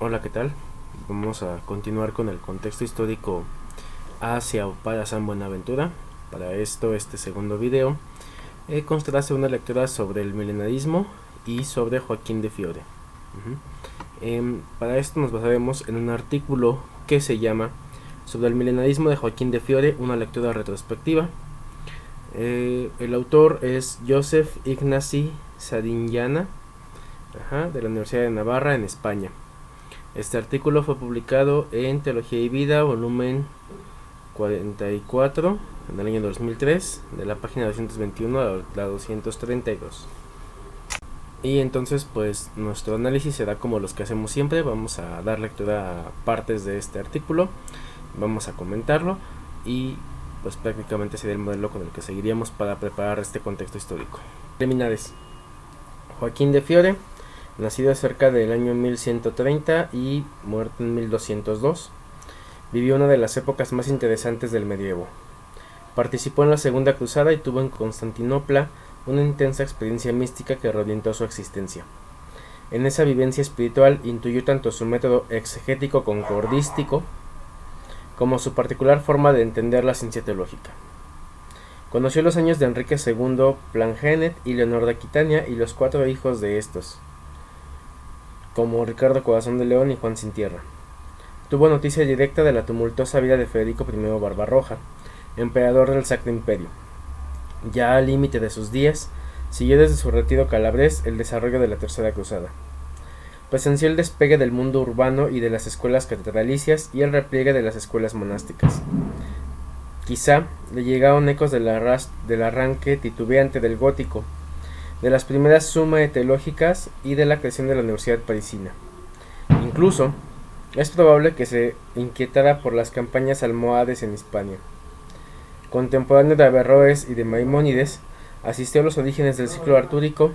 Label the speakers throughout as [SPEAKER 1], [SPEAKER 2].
[SPEAKER 1] Hola, ¿qué tal? Vamos a continuar con el contexto histórico hacia o para San Buenaventura. Para esto, este segundo video constará de una lectura sobre el milenarismo y sobre Joaquín de Fiore. Para esto nos basaremos en un artículo que se llama Sobre el milenarismo de Joaquín de Fiore, una lectura retrospectiva. El autor es Joseph Ignacy Sariñana, de la Universidad de Navarra, en España. Este artículo fue publicado en Teología y Vida, volumen 44, en el año 2003, de la página 221 a la 232. Y entonces, pues, nuestro análisis será como los que hacemos siempre. Vamos a dar lectura a partes de este artículo, vamos a comentarlo y pues prácticamente sería el modelo con el que seguiríamos para preparar este contexto histórico. Preliminares. Joaquín de Fiore, nacido cerca del año 1130 y muerto en 1202, vivió una de las épocas más interesantes del medievo. Participó en la Segunda Cruzada y tuvo en Constantinopla una intensa experiencia mística que reorientó su existencia. En esa vivencia espiritual intuyó tanto su método exegético concordístico como su particular forma de entender la ciencia teológica. Conoció los años de Enrique II Plangenet y Leonor de Aquitania y los 4 hijos de estos, como Ricardo Corazón de León y Juan Sin Tierra. Tuvo noticia directa de la tumultuosa vida de Federico I Barbarroja, emperador del Sacro Imperio. Ya al límite de sus días, siguió desde su retiro calabrés el desarrollo de la Tercera Cruzada. Presenció el despegue del mundo urbano y de las escuelas catedralicias y el repliegue de las escuelas monásticas. Quizá le llegaron ecos del arranque titubeante del gótico, de las primeras sumas teológicas y de la creación de la Universidad Parisina. Incluso, es probable que se inquietara por las campañas almohades en Hispania. Contemporáneo de Averroes y de Maimónides, asistió a los orígenes del ciclo artúrico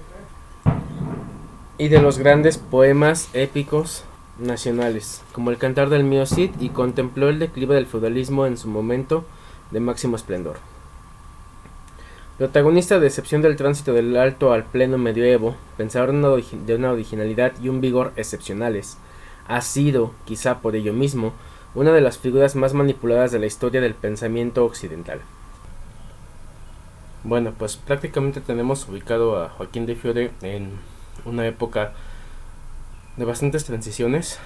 [SPEAKER 1] y de los grandes poemas épicos nacionales, como el Cantar del Mío Cid, y contempló el declive del feudalismo en su momento de máximo esplendor. Protagonista de excepción del tránsito del alto al pleno medioevo, pensador de una originalidad y un vigor excepcionales, ha sido, quizá por ello mismo, una de las figuras más manipuladas de la historia del pensamiento occidental. Bueno, pues prácticamente tenemos ubicado a Joaquín de Fiore en una época de bastantes transiciones,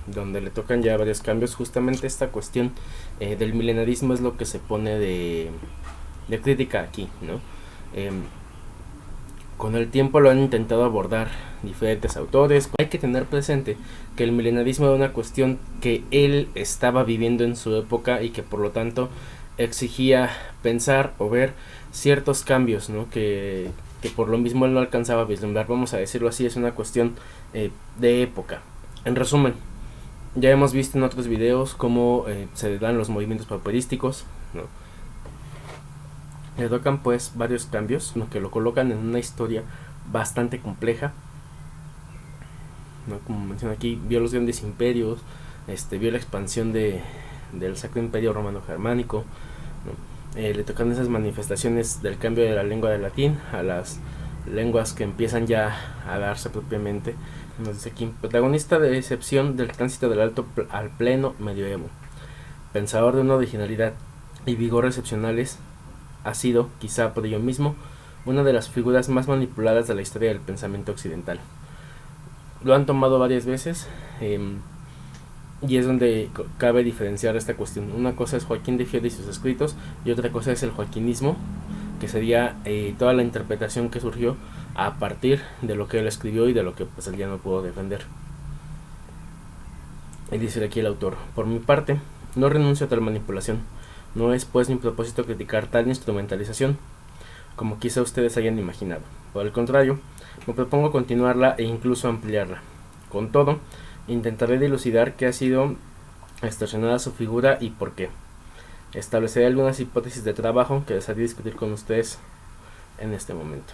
[SPEAKER 1] donde le tocan ya varios cambios. Justamente esta cuestión del milenarismo es lo que se pone de crítica aquí, ¿no? Con el tiempo lo han intentado abordar diferentes autores. Hay que tener presente que el milenarismo era una cuestión que él estaba viviendo en su época y que por lo tanto exigía pensar o ver ciertos cambios, ¿no? que por lo mismo él no alcanzaba a vislumbrar. Vamos a decirlo así, es una cuestión de época. En resumen, ya hemos visto en otros videos cómo se dan los movimientos pauperísticos, ¿no? Le tocan pues varios cambios, lo que lo colocan en una historia bastante compleja, ¿no? Como menciono aquí, vio los grandes imperios, vio la expansión del Sacro Imperio Romano Germánico, ¿no? Le tocan esas manifestaciones del cambio de la lengua del latín a las lenguas que empiezan ya a darse propiamente. Nos dice aquí, protagonista de excepción del tránsito del alto al pleno medioevo, pensador de una originalidad y vigor excepcionales, ha sido, quizá por ello mismo, una de las figuras más manipuladas de la historia del pensamiento occidental. Lo han tomado varias veces y es donde cabe diferenciar esta cuestión. Una cosa es Joaquín de Fiore y sus escritos, y otra cosa es el joaquinismo, que sería toda la interpretación que surgió a partir de lo que él escribió y de lo que pues él ya no pudo defender. Y dice aquí el autor: por mi parte, no renuncio a tal manipulación. No es pues mi propósito criticar tal instrumentalización, como quizá ustedes hayan imaginado. Por el contrario, me propongo continuarla e incluso ampliarla. Con todo, intentaré dilucidar qué ha sido extorsionada su figura y por qué. Estableceré algunas hipótesis de trabajo que desearía discutir con ustedes en este momento.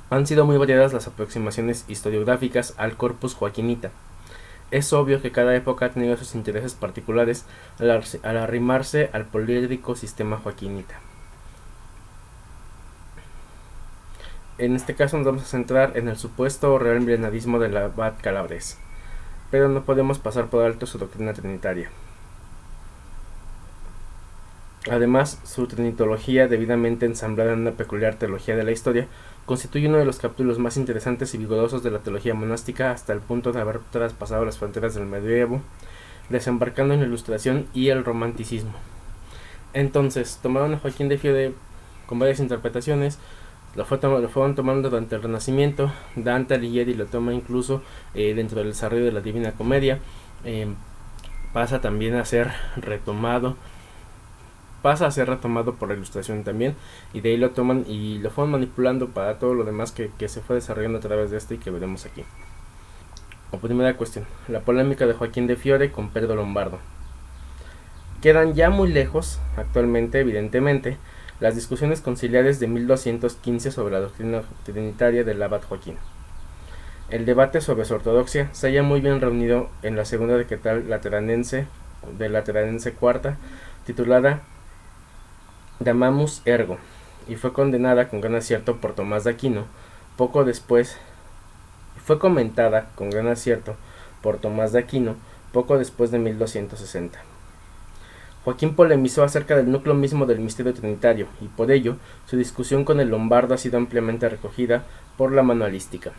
[SPEAKER 1] Han sido muy variadas las aproximaciones historiográficas al corpus joaquinita. Es obvio que cada época ha tenido sus intereses particulares al arrimarse al político sistema joaquinita. En este caso nos vamos a centrar en el supuesto o real milenarismo del abad calabrés, pero no podemos pasar por alto su doctrina trinitaria. Además, su trinitología, debidamente ensamblada en una peculiar teología de la historia, constituye uno de los capítulos más interesantes y vigorosos de la teología monástica, hasta el punto de haber traspasado las fronteras del medievo, desembarcando en la Ilustración y el Romanticismo. Entonces, tomaron a Joaquín de Fiore con varias interpretaciones, lo fueron tomando durante el Renacimiento. Dante Alighieri lo toma incluso dentro del desarrollo de la Divina Comedia. Pasa también a ser retomado por la Ilustración también, y de ahí lo toman y lo fueron manipulando para todo lo demás que se fue desarrollando a través de este y que veremos aquí. La primera cuestión, la polémica de Joaquín de Fiore con Pedro Lombardo. Quedan ya muy lejos, actualmente, evidentemente, las discusiones conciliares de 1215 sobre la doctrina trinitaria del abad Joaquín. El debate sobre su ortodoxia se halla muy bien reunido en la segunda decretal lateranense cuarta, titulada Damamus Ergo, y fue condenada con gran acierto por Tomás de Aquino poco después. Fue comentada con gran acierto por Tomás de Aquino poco después de 1260. Joaquín polemizó acerca del núcleo mismo del misterio trinitario, y por ello su discusión con el lombardo ha sido ampliamente recogida por la manualística.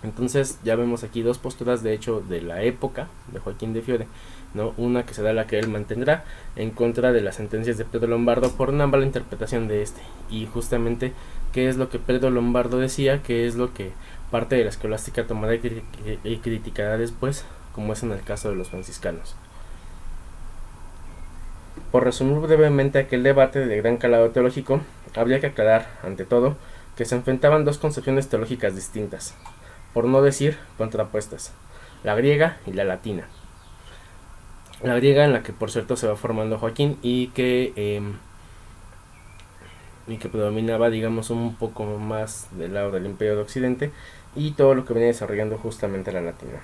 [SPEAKER 1] Entonces ya vemos aquí dos posturas, de hecho, de la época de Joaquín de Fiore, ¿no? Una que será la que él mantendrá en contra de las sentencias de Pedro Lombardo por una mala interpretación de este, y justamente qué es lo que Pedro Lombardo decía, qué es lo que parte de la escolástica tomará y criticará después, como es en el caso de los franciscanos. Por resumir brevemente aquel debate de gran calado teológico, habría que aclarar, ante todo, que se enfrentaban dos concepciones teológicas distintas, por no decir contrapuestas, la griega y la latina. La griega, en la que por cierto se va formando Joaquín y que predominaba, digamos, un poco más del lado del Imperio de Occidente, y todo lo que venía desarrollando justamente la latina.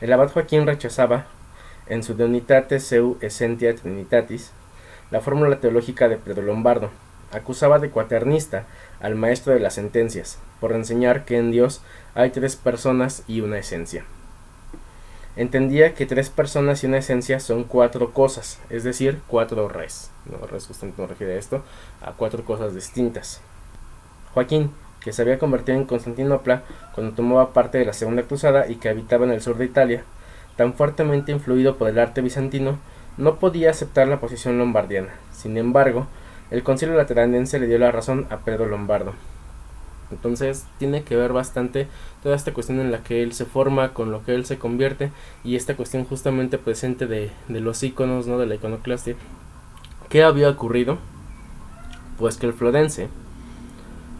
[SPEAKER 1] El abad Joaquín rechazaba, en su De Unitate Seu Essentia Trinitatis, la fórmula teológica de Pedro Lombardo. Acusaba de cuaternista al maestro de las sentencias, por enseñar que en Dios hay tres personas y una esencia. Entendía que tres personas y una esencia son cuatro cosas, es decir, cuatro res. No, res justamente no refiere a esto, a cuatro cosas distintas. Joaquín, que se había convertido en Constantinopla cuando tomaba parte de la Segunda Cruzada y que habitaba en el sur de Italia, tan fuertemente influido por el arte bizantino, no podía aceptar la posición lombardiana. Sin embargo, el Concilio Lateranense le dio la razón a Pedro Lombardo. Entonces tiene que ver bastante toda esta cuestión en la que él se forma, con lo que él se convierte, y esta cuestión justamente presente de los íconos, ¿no?, de la iconoclastia. ¿Qué había ocurrido? Pues que el florense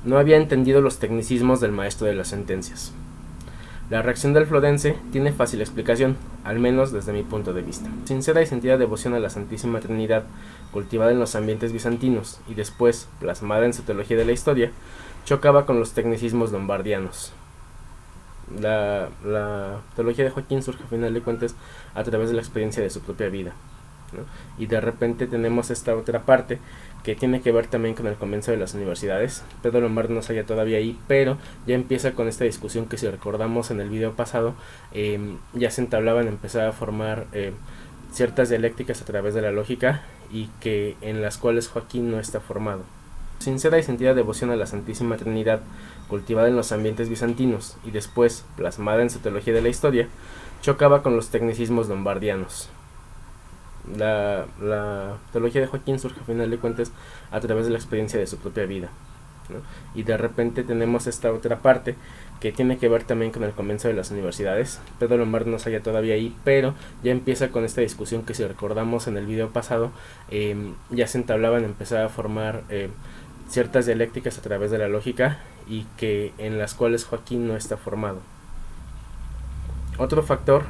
[SPEAKER 1] no había entendido los tecnicismos del maestro de las sentencias. La reacción del florense tiene fácil explicación, al menos desde mi punto de vista. Sincera y sentida devoción a la Santísima Trinidad, cultivada en los ambientes bizantinos y después plasmada en su teología de la historia, chocaba con los tecnicismos lombardianos. La teología de Joaquín surge a final de cuentas a través de la experiencia de su propia vida, ¿no? Y de repente tenemos esta otra parte que tiene que ver también con el comienzo de las universidades. Pedro Lombardo no se halla todavía ahí, pero ya empieza con esta discusión que, si recordamos en el video pasado, ya se entablaban, empezar a formar ciertas dialécticas a través de la lógica, y que en las cuales Joaquín no está formado. Sincera y sentida devoción a la Santísima Trinidad, cultivada en los ambientes bizantinos y después plasmada en su teología de la historia, chocaba con los tecnicismos lombardianos. La teología de Joaquín surge a final de cuentas a través de la experiencia de su propia vida, ¿no? Y de repente tenemos esta otra parte que tiene que ver también con el comienzo de las universidades. Pedro Lombardo no se halla todavía ahí, pero ya empieza con esta discusión que, si recordamos en el video pasado, ya se entablaban, empezar a formar ciertas dialécticas a través de la lógica, y que en las cuales Joaquín no está formado. Otro factor,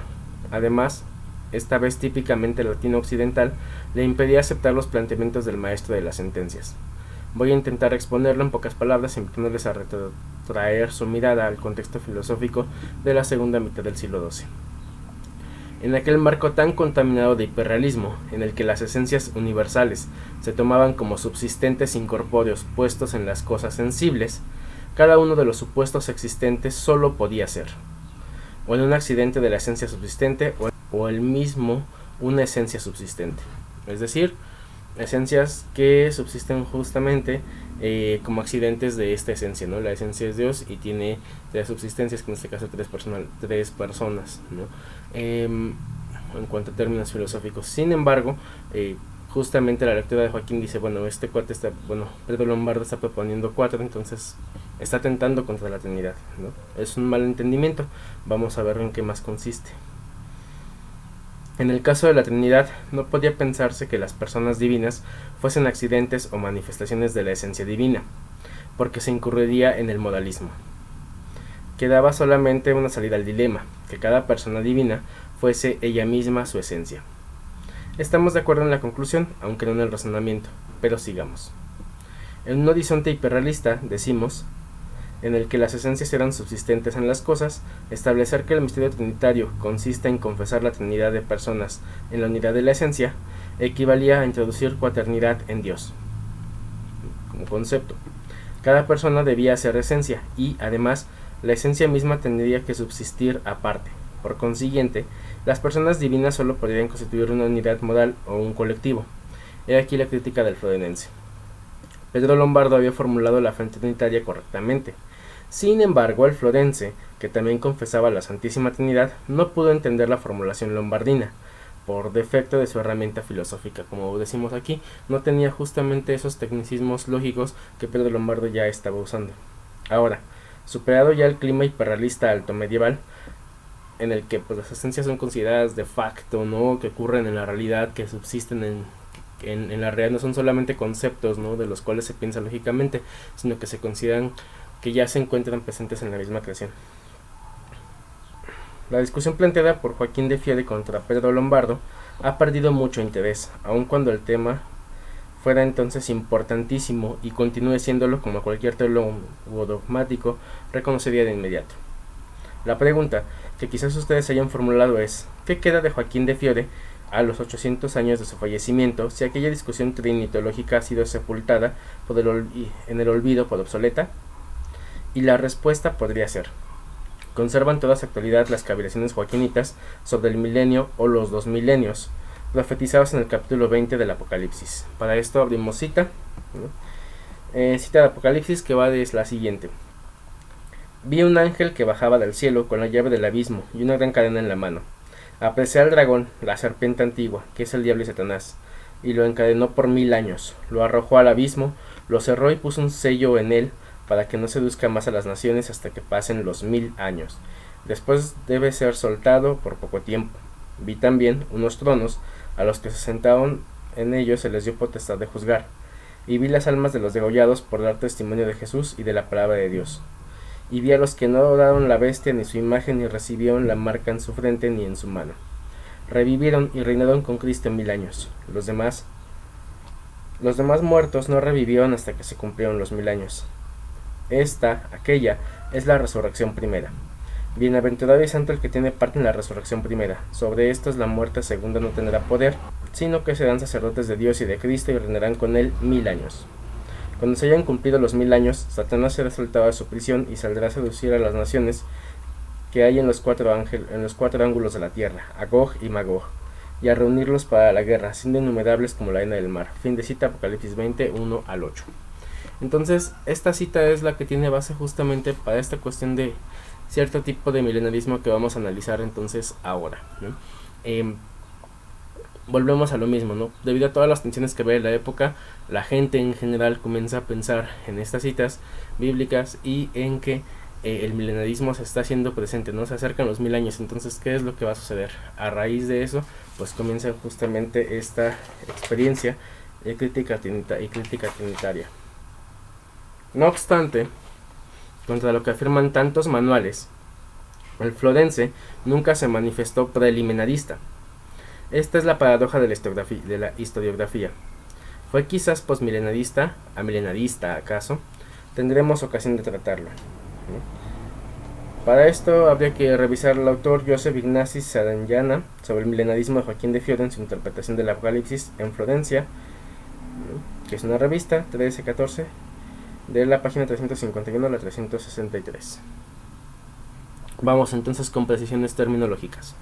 [SPEAKER 1] además, esta vez típicamente latino-occidental, le impedía aceptar los planteamientos del maestro de las sentencias. Voy a intentar exponerlo en pocas palabras, invitándoles a retrotraer su mirada al contexto filosófico de la segunda mitad del siglo XII. En aquel marco tan contaminado de hiperrealismo, en el que las esencias universales se tomaban como subsistentes incorpóreos puestos en las cosas sensibles, cada uno de los supuestos existentes solo podía ser, o en un accidente de la esencia subsistente, o el mismo una esencia subsistente. Es decir, esencias que subsisten justamente como accidentes de esta esencia, ¿no? La esencia es Dios y tiene tres subsistencias, que en este caso tres personas, ¿no? En cuanto a términos filosóficos. Sin embargo, justamente la lectura de Joaquín dice, bueno, este cuate está, bueno, Pedro Lombardo está proponiendo cuatro, entonces está atentando contra la Trinidad, ¿no? Es un malentendimiento. Vamos a ver en qué más consiste. En el caso de la Trinidad, no podía pensarse que las personas divinas fuesen accidentes o manifestaciones de la esencia divina, porque se incurriría en el modalismo. Quedaba solamente una salida al dilema, que cada persona divina fuese ella misma su esencia. Estamos de acuerdo en la conclusión, aunque no en el razonamiento, pero sigamos. En un horizonte hiperrealista, decimos, en el que las esencias eran subsistentes en las cosas, establecer que el misterio trinitario consiste en confesar la trinidad de personas en la unidad de la esencia, equivalía a introducir cuaternidad en Dios. Como concepto, cada persona debía ser esencia y, además, la esencia misma tendría que subsistir aparte. Por consiguiente, las personas divinas solo podrían constituir una unidad modal o un colectivo. He aquí la crítica del Florenense. Pedro Lombardo había formulado la fe trinitaria correctamente. Sin embargo, el florense, que también confesaba la Santísima Trinidad, no pudo entender la formulación lombardina, por defecto de su herramienta filosófica. Como decimos aquí, no tenía justamente esos tecnicismos lógicos que Pedro Lombardo ya estaba usando. Ahora, superado ya el clima hiperrealista alto medieval, en el que pues, las esencias son consideradas de facto, ¿no? Que ocurren en la realidad, que subsisten en la realidad, no son solamente conceptos, ¿no? De los cuales se piensa lógicamente, sino que se consideran que ya se encuentran presentes en la misma creación. La discusión planteada por Joaquín de Fiore contra Pedro Lombardo ha perdido mucho interés, aun cuando el tema fuera entonces importantísimo y continúe siéndolo como cualquier teólogo dogmático reconocería de inmediato. La pregunta que quizás ustedes hayan formulado es, ¿qué queda de Joaquín de Fiore a los 800 años de su fallecimiento si aquella discusión trinitológica ha sido sepultada en el olvido por obsoleta? Y la respuesta podría ser, conservan toda su actualidad las cavilaciones joaquinitas sobre el milenio o los 2 milenios, profetizados en el capítulo 20 del Apocalipsis. Para esto abrimos cita, ¿no? Cita de Apocalipsis que va de la siguiente. Vi un ángel que bajaba del cielo con la llave del abismo y una gran cadena en la mano. Apresé al dragón, la serpiente antigua, que es el diablo y Satanás, y lo encadenó por 1000 años, lo arrojó al abismo, lo cerró y puso un sello en él, para que no seduzca más a las naciones hasta que pasen los 1000 años. Después debe ser soltado por poco tiempo. Vi también unos tronos, a los que se sentaron en ellos se les dio potestad de juzgar. Y vi las almas de los degollados por dar testimonio de Jesús y de la palabra de Dios. Y vi a los que no adoraron la bestia ni su imagen ni recibieron la marca en su frente ni en su mano. Revivieron y reinaron con Cristo 1000 años. Los demás muertos no revivieron hasta que se cumplieron los 1000 años. Aquella, es la resurrección primera. Bienaventurado y santo el que tiene parte en la resurrección primera. Sobre estos la muerte segunda no tendrá poder, sino que serán sacerdotes de Dios y de Cristo y reinarán con él 1000 años. Cuando se hayan cumplido los 1000 años, Satanás será soltado de su prisión y saldrá a seducir a las naciones que hay en los cuatro ángulos de la tierra, a Gog y Magog, y a reunirlos para la guerra, siendo innumerables como la arena del mar. Fin de cita, Apocalipsis 20, 1 al 8. Entonces, esta cita es la que tiene base justamente para esta cuestión de cierto tipo de milenarismo que vamos a analizar entonces ahora, ¿no? Volvemos a lo mismo, ¿no? Debido a todas las tensiones que ve en la época, la gente en general comienza a pensar en estas citas bíblicas y en que el milenarismo se está haciendo presente, ¿no? Se acercan los 1000 años, entonces, ¿qué es lo que va a suceder? A raíz de eso, pues comienza justamente esta experiencia de crítica trinitaria. No obstante, contra lo que afirman tantos manuales, el florense nunca se manifestó preliminarista. Esta es la paradoja de la historiografía. ¿Fue quizás posmilenarista, amilenarista acaso? Tendremos ocasión de tratarlo, ¿no? Para esto habría que revisar al autor Joseph Ignacy Sariñana sobre el milenarismo de Joaquín de Fiore en su interpretación del Apocalipsis en Florencia, que es una revista 13-14, de la página 351 a la 363. Vamos entonces con precisiones terminológicas.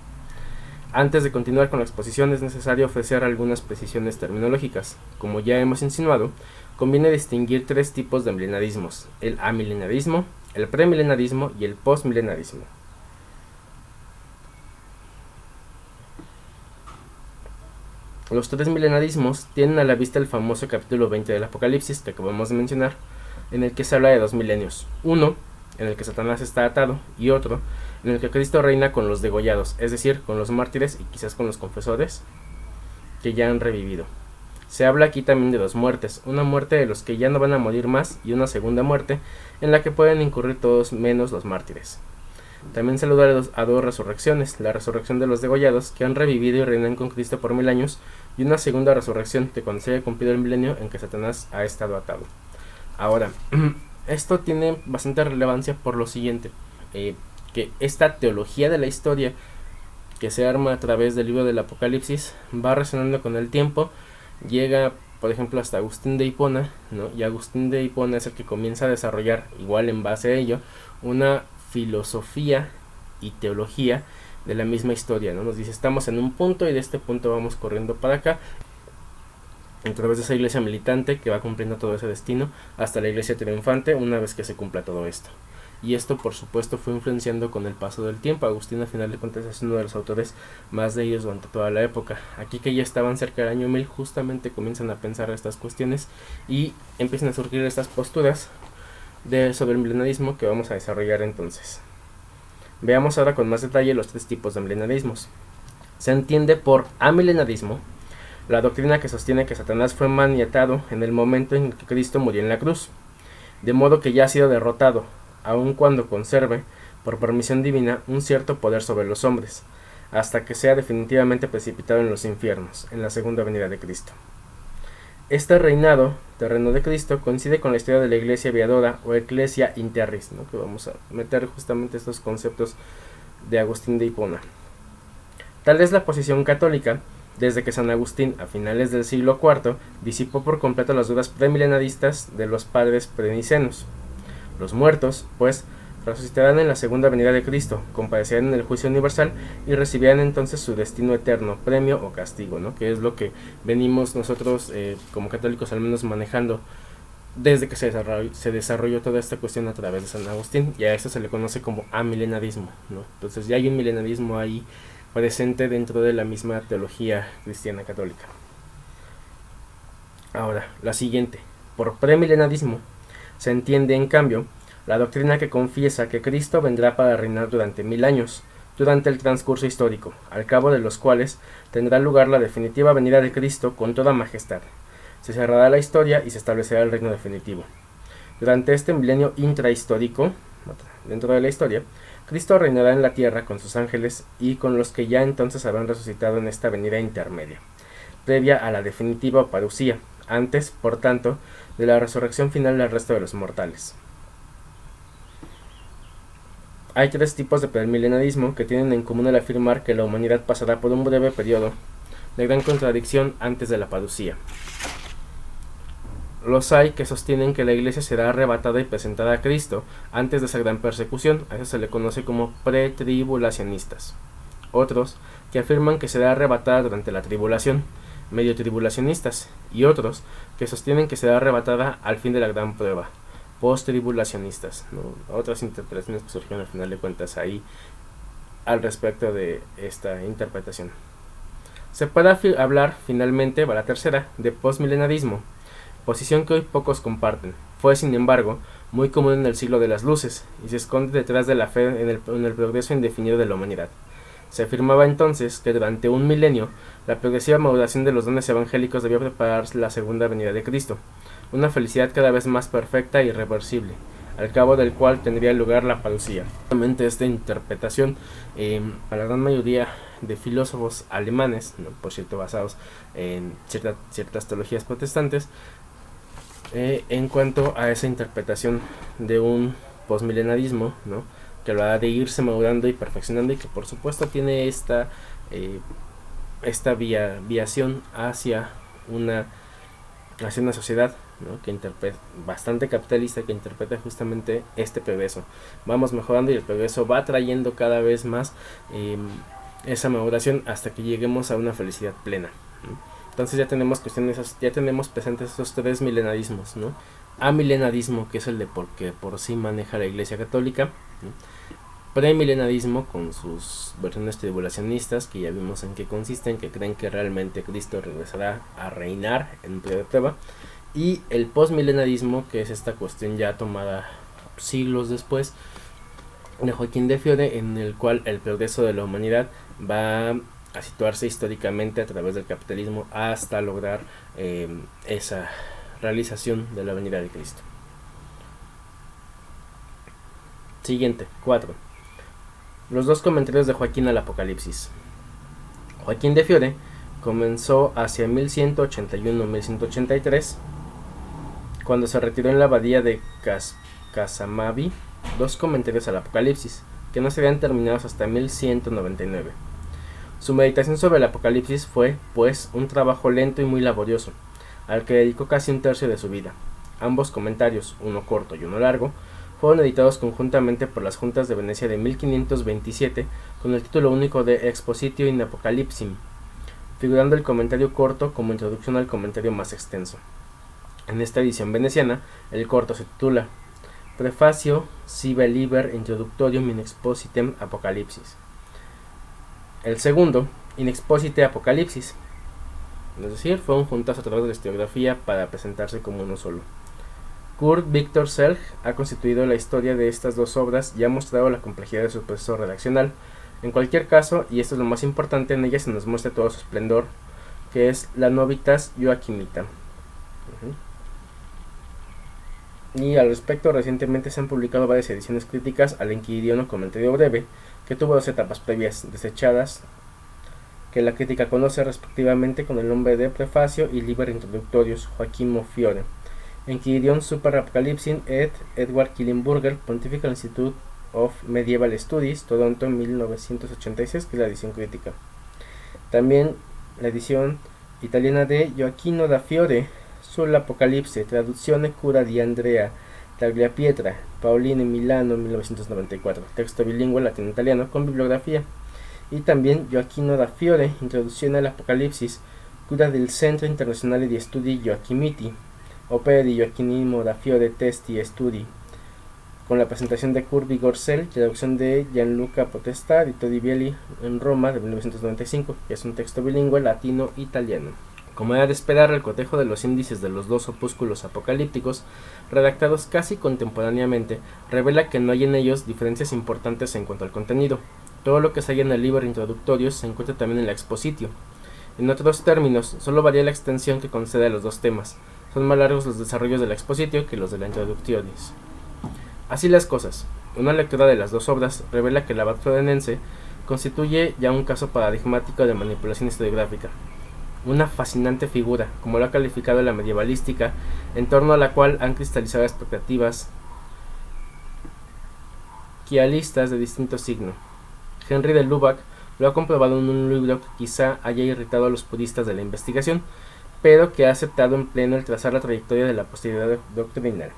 [SPEAKER 1] Antes de continuar con la exposición es necesario ofrecer algunas precisiones terminológicas. Como ya hemos insinuado, conviene distinguir tres tipos de milenarismos: el amilenarismo, el premilenarismo y el postmilenarismo. Los tres milenarismos tienen a la vista el famoso capítulo 20 del Apocalipsis que acabamos de mencionar, en el que se habla de dos milenios: uno en el que Satanás está atado y otro en el que Cristo reina con los degollados, es decir, con los mártires y quizás con los confesores que ya han revivido. Se habla aquí también de dos muertes: una muerte de los que ya no van a morir más y una segunda muerte en la que pueden incurrir todos menos los mártires. También se alude a dos resurrecciones: la resurrección de los degollados que han revivido y reinan con Cristo por 1000 años, y una segunda resurrección de cuando se haya cumplido el milenio en que Satanás ha estado atado. Ahora, esto tiene bastante relevancia por lo siguiente, que esta teología de la historia que se arma a través del libro del Apocalipsis va resonando con el tiempo, llega por ejemplo hasta Agustín de Hipona, ¿no? Y Agustín de Hipona es el que comienza a desarrollar, igual en base a ello, una filosofía y teología de la misma historia, ¿no? Nos dice, estamos en un punto y de este punto vamos corriendo para acá, a través de esa iglesia militante que va cumpliendo todo ese destino hasta la iglesia triunfante una vez que se cumpla todo esto. Y esto por supuesto fue influenciando con el paso del tiempo. Agustín al final de cuentas es uno de los autores más leídos durante toda la época. Aquí que ya estaban cerca del año 1000 justamente comienzan a pensar estas cuestiones y empiezan a surgir estas posturas sobre el milenarismo que vamos a desarrollar entonces. Veamos ahora con más detalle los tres tipos de milenarismos. Se entiende por amilenarismo la doctrina que sostiene que Satanás fue maniatado en el momento en que Cristo murió en la cruz, de modo que ya ha sido derrotado, aun cuando conserve, por permisión divina, un cierto poder sobre los hombres, hasta que sea definitivamente precipitado en los infiernos, en la segunda venida de Cristo. Este reinado terreno de Cristo coincide con la historia de la iglesia aviadora o Ecclesia in terris, ¿no? Que vamos a meter justamente estos conceptos de Agustín de Hipona. Tal es la posición católica desde que San Agustín, a finales del siglo IV, disipó por completo las dudas premilenaristas de los padres prenicenos. Los muertos, pues, resucitarán en la segunda venida de Cristo, comparecerán en el juicio universal y recibirán entonces su destino eterno, premio o castigo, ¿no? Que es lo que venimos nosotros como católicos al menos manejando desde que se desarrolló toda esta cuestión a través de San Agustín, y a esto se le conoce como amilenarismo, ¿no? Entonces ya hay un milenarismo ahí presente dentro de la misma teología cristiana católica. Ahora, la siguiente. Por premilenarismo se entiende, en cambio, la doctrina que confiesa que Cristo vendrá para reinar durante 1000 años, durante el transcurso histórico, al cabo de los cuales tendrá lugar la definitiva venida de Cristo con toda majestad. Se cerrará la historia y se establecerá el reino definitivo. Durante este milenio intrahistórico, dentro de la historia, Cristo reinará en la tierra con sus ángeles y con los que ya entonces habrán resucitado en esta venida intermedia, previa a la definitiva parucía, antes, por tanto, de la resurrección final del resto de los mortales. Hay tres tipos de premilenarismo que tienen en común el afirmar que la humanidad pasará por un breve periodo de gran contradicción antes de la parucía. Los hay que sostienen que la iglesia será arrebatada y presentada a Cristo antes de esa gran persecución, a eso se le conoce como pretribulacionistas. Otros que afirman que será arrebatada durante la tribulación, medio tribulacionistas, y otros que sostienen que será arrebatada al fin de la gran prueba, post-tribulacionistas, ¿no? Otras interpretaciones que surgieron al final de cuentas ahí al respecto de esta interpretación. Se puede hablar finalmente, va la tercera, de postmilenarismo, posición que hoy pocos comparten. Fue, sin embargo, muy común en el siglo de las luces y se esconde detrás de la fe en el progreso indefinido de la humanidad. Se afirmaba entonces que durante un milenio la progresiva maduración de los dones evangélicos debía preparar la segunda venida de Cristo, una felicidad cada vez más perfecta e irreversible, al cabo del cual tendría lugar la parucía. Realmente esta interpretación, a la gran mayoría de filósofos alemanes, ¿no? Por cierto basados en ciertas teologías protestantes, en cuanto a esa interpretación de un postmilenarismo, ¿no? que lo ha de irse madurando y perfeccionando, y que por supuesto tiene esta viación hacia una sociedad, ¿no?, que interpreta, bastante capitalista, que interpreta justamente este progreso. Vamos mejorando y el progreso va trayendo cada vez más esa maduración hasta que lleguemos a una felicidad plena, ¿no? Entonces ya tenemos ya tenemos presentes esos tres milenarismos, ¿no? Amilenarismo, que es el de porque por sí maneja la Iglesia Católica, ¿no? Premilenarismo, con sus versiones tribulacionistas, que ya vimos en qué consisten, que creen que realmente Cristo regresará a reinar en un periodo de prueba. Y el postmilenarismo, que es esta cuestión ya tomada siglos después de Joaquín de Fiore, en el cual el progreso de la humanidad va a situarse históricamente a través del capitalismo hasta lograr esa realización de la venida de Cristo. Siguiente, 4. Los dos comentarios de Joaquín al Apocalipsis. Joaquín de Fiore comenzó hacia 1181-1183, cuando se retiró en la abadía de Casamavi, dos comentarios al Apocalipsis, que no serían terminados hasta 1199. Su meditación sobre el Apocalipsis fue, pues, un trabajo lento y muy laborioso, al que dedicó casi un tercio de su vida. Ambos comentarios, uno corto y uno largo, fueron editados conjuntamente por las Juntas de Venecia de 1527 con el título único de Expositio in Apocalypsim, figurando el comentario corto como introducción al comentario más extenso. En esta edición veneciana, el corto se titula Prefacio sive liber introductorium in expositem Apocalypsis. El segundo, in exposite Apocalypsis, es decir, fue un juntazo a través de la historiografía para presentarse como uno solo. Kurt Victor Selg ha constituido la historia de estas dos obras y ha mostrado la complejidad de su proceso redaccional. En cualquier caso, y esto es lo más importante, en ella se nos muestra todo su esplendor, que es la Novitas Joachimita. Y al respecto, recientemente se han publicado varias ediciones críticas al Enquiridion Comentario Breve, que tuvo dos etapas previas desechadas, que la crítica conoce respectivamente con el nombre de Prefacio y Liber Introductorius Joachimo Fiore, Enquiridion Super Apocalypsim et Edward Killenburger, Pontifical Institute of Medieval Studies, Toronto, 1986, que es la edición crítica. También la edición italiana de Gioacchino da Fiore, Sull'Apocalipse, Traduzione cura di Andrea Tagliapietra, Paolini, Milano, 1994, texto bilingüe latino-italiano con bibliografía. Y también Gioacchino da Fiore, Introduzione all'Apocalipsis, cura del Centro Internazionale di Studi Joachimiti, opera di Gioacchino da Fiore, testi e studi, con la presentación de Kurt Vigorcel, traducción de Gianluca Potestà, editó Di Belli en Roma, de 1995, que es un texto bilingüe latino-italiano. Como era de esperar, el cotejo de los índices de los dos opúsculos apocalípticos, redactados casi contemporáneamente, revela que no hay en ellos diferencias importantes en cuanto al contenido. Todo lo que se halla en el libro introductorio se encuentra también en la expositio. En otros términos, solo varía la extensión que concede a los dos temas. Son más largos los desarrollos de la expositio que los de la introductionis. Así las cosas, una lectura de las dos obras revela que el abad florenense constituye ya un caso paradigmático de manipulación historiográfica. Una fascinante figura, como lo ha calificado la medievalística, en torno a la cual han cristalizado expectativas quialistas de distinto signo. Henry de Lubac lo ha comprobado en un libro que quizá haya irritado a los puristas de la investigación, pero que ha aceptado en pleno el trazar la trayectoria de la posteridad doctrinal.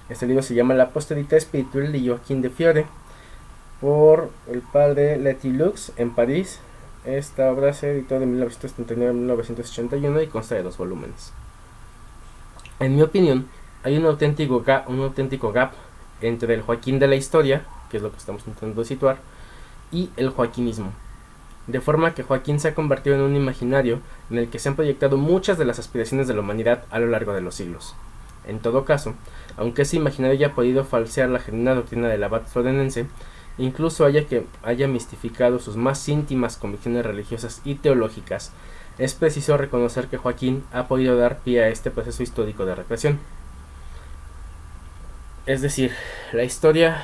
[SPEAKER 1] Este libro se llama La Posterita Espiritual de Joaquín de Fiore, por el padre Letilux en París. Esta obra se editó de 1979 a 1981 y consta de 2 volúmenes. En mi opinión, hay un auténtico gap entre el Joaquín de la historia, que es lo que estamos intentando situar, y el joaquinismo. De forma que Joaquín se ha convertido en un imaginario en el que se han proyectado muchas de las aspiraciones de la humanidad a lo largo de los siglos. En todo caso, aunque ese imaginario haya podido falsear la genuina doctrina del abad florenense, incluso haya mistificado sus más íntimas convicciones religiosas y teológicas, es preciso reconocer que Joaquín ha podido dar pie a este proceso histórico de recreación. Es decir, la historia,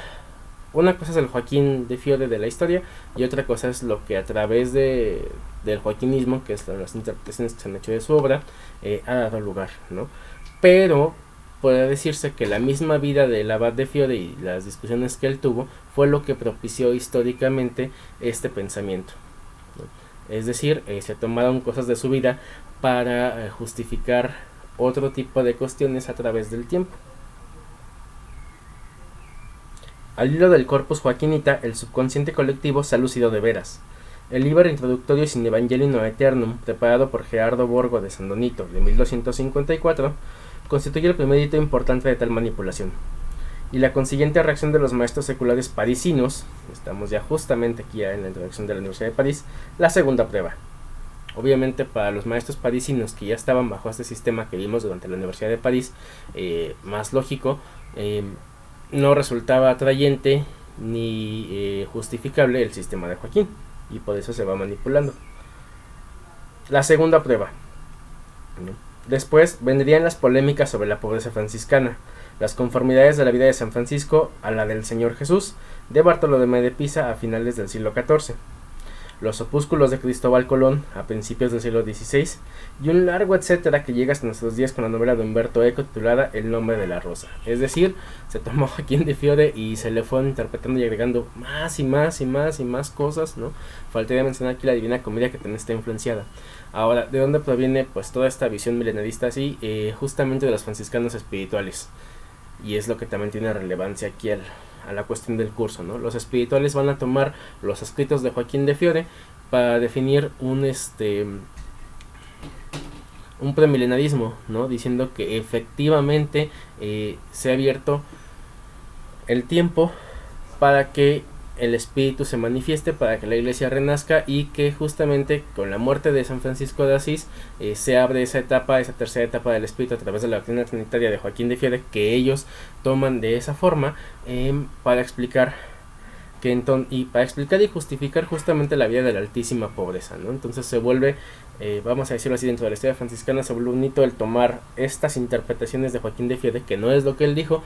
[SPEAKER 1] una cosa es el Joaquín de Fiore de la historia y otra cosa es lo que a través del joaquinismo, que es las interpretaciones que se han hecho de su obra, ha dado lugar, ¿no? Pero puede decirse que la misma vida del abad de Fiore y las discusiones que él tuvo fue lo que propició históricamente este pensamiento, ¿no? Es decir, se tomaron cosas de su vida para justificar otro tipo de cuestiones a través del tiempo. Al hilo del corpus joaquinita, el subconsciente colectivo se ha lucido de veras. El Liber Introductorius in Evangelium Aeternum, preparado por Gerardo Borgo de San Donito de 1254, constituye el primer hito importante de tal manipulación, y la consiguiente reacción de los maestros seculares parisinos, estamos ya justamente aquí en la introducción de la Universidad de París, la segunda prueba. Obviamente para los maestros parisinos que ya estaban bajo este sistema que vimos durante la Universidad de París, más lógico, no resultaba atrayente ni justificable el sistema de Joaquín, y por eso se va manipulando. La segunda prueba, ¿no? Después vendrían las polémicas sobre la pobreza franciscana, las conformidades de la vida de San Francisco a la del Señor Jesús, de Bartolomé de Pisa a finales del siglo XIV, los opúsculos de Cristóbal Colón a principios del siglo XVI, y un largo etcétera que llega hasta nuestros días con la novela de Humberto Eco titulada El nombre de la rosa. Es decir, se tomó Joaquín de Fiore y se le fueron interpretando y agregando más y más y más y más cosas, ¿no? Faltaría mencionar aquí la Divina Comedia, que también está influenciada. Ahora, ¿de dónde proviene pues toda esta visión milenarista así? Justamente de los franciscanos espirituales, y es lo que también tiene relevancia aquí a la cuestión del curso, ¿no? Los espirituales van a tomar los escritos de Joaquín de Fiore para definir un premilenarismo, ¿no? Diciendo que efectivamente se ha abierto el tiempo para que el espíritu se manifieste, para que la iglesia renazca, y que justamente con la muerte de San Francisco de Asís se abre esa etapa, esa tercera etapa del espíritu a través de la doctrina trinitaria de Joaquín de Fiore, que ellos toman de esa forma para explicar y justificar justamente la vida de la altísima pobreza, ¿no? Entonces se vuelve, vamos a decirlo así, dentro de la historia franciscana se vuelve un hito el tomar estas interpretaciones de Joaquín de Fiore, que no es lo que él dijo,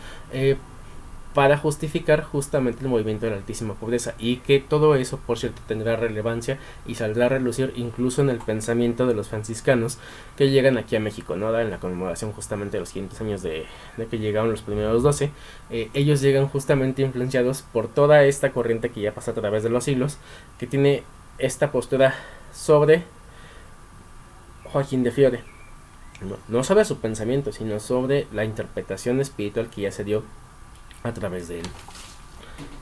[SPEAKER 1] para justificar justamente el movimiento de la altísima pobreza, y que todo eso, por cierto, tendrá relevancia y saldrá a relucir incluso en el pensamiento de los franciscanos que llegan aquí a México, ¿no? En la conmemoración justamente de los 500 años de que llegaron los primeros 12, ellos llegan justamente influenciados por toda esta corriente que ya pasa a través de los siglos, que tiene esta postura sobre Joaquín de Fiore, no sobre su pensamiento, sino sobre la interpretación espiritual que ya se dio a través de él,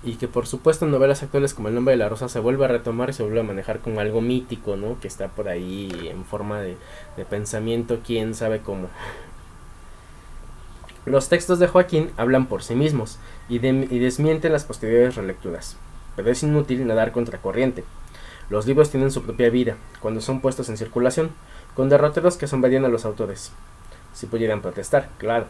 [SPEAKER 1] y que por supuesto en novelas actuales como El nombre de la rosa se vuelve a retomar y se vuelve a manejar como algo mítico, ¿no? Que está por ahí en forma de pensamiento, quién sabe cómo. Los textos de Joaquín hablan por sí mismos y desmienten las posteriores relecturas, pero es inútil nadar contracorriente. Los libros tienen su propia vida cuando son puestos en circulación, con derroteros que sombrean a los autores, si pudieran protestar, claro.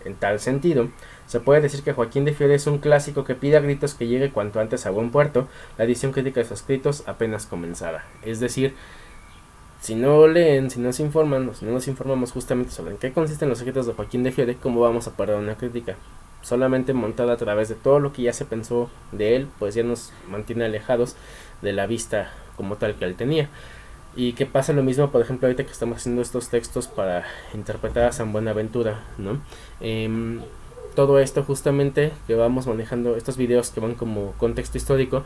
[SPEAKER 1] En tal sentido, se puede decir que Joaquín de Fiore es un clásico que pide a gritos que llegue cuanto antes a buen puerto la edición crítica de sus escritos apenas comenzada. Es decir, si no leen, si no se informan, o si no nos informamos justamente sobre en qué consisten los escritos de Joaquín de Fiore, ¿cómo vamos a parar una crítica? Solamente montada a través de todo lo que ya se pensó de él, pues ya nos mantiene alejados de la vista como tal que él tenía. Y que pasa lo mismo, por ejemplo, ahorita que estamos haciendo estos textos para interpretar a San Buenaventura, ¿no? Todo esto justamente que vamos manejando, estos videos que van como contexto histórico,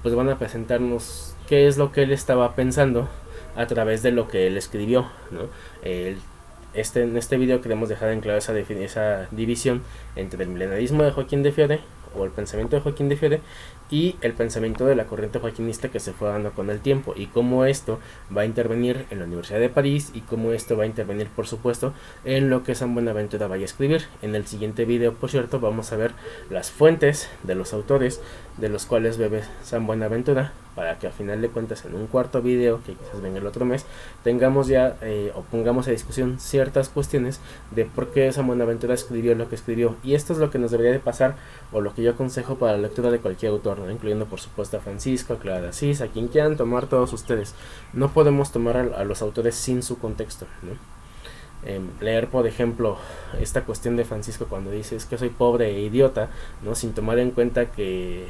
[SPEAKER 1] pues van a presentarnos qué es lo que él estaba pensando a través de lo que él escribió, ¿no? En este video queremos dejar en claro esa división entre el milenarismo de Joaquín de Fiore, o el pensamiento de Joaquín de Fiore, y el pensamiento de la corriente joaquinista que se fue dando con el tiempo, y cómo esto va a intervenir en la Universidad de París, y cómo esto va a intervenir, por supuesto, en lo que San Buenaventura vaya a escribir. En el siguiente video, por cierto, vamos a ver las fuentes de los autores de los cuales bebe San Buenaventura, para que a final de cuentas en un cuarto video, que quizás venga el otro mes, tengamos ya o pongamos a discusión ciertas cuestiones de por qué San Buenaventura escribió lo que escribió. Y esto es lo que nos debería de pasar, o lo que yo aconsejo para la lectura de cualquier autor, ¿no? Incluyendo por supuesto a Francisco, a Clara de Asís, a quien quieran tomar todos ustedes. No podemos tomar a los autores sin su contexto, ¿no? Leer, por ejemplo, esta cuestión de Francisco cuando dice es que soy pobre e idiota, ¿no? Sin tomar en cuenta que,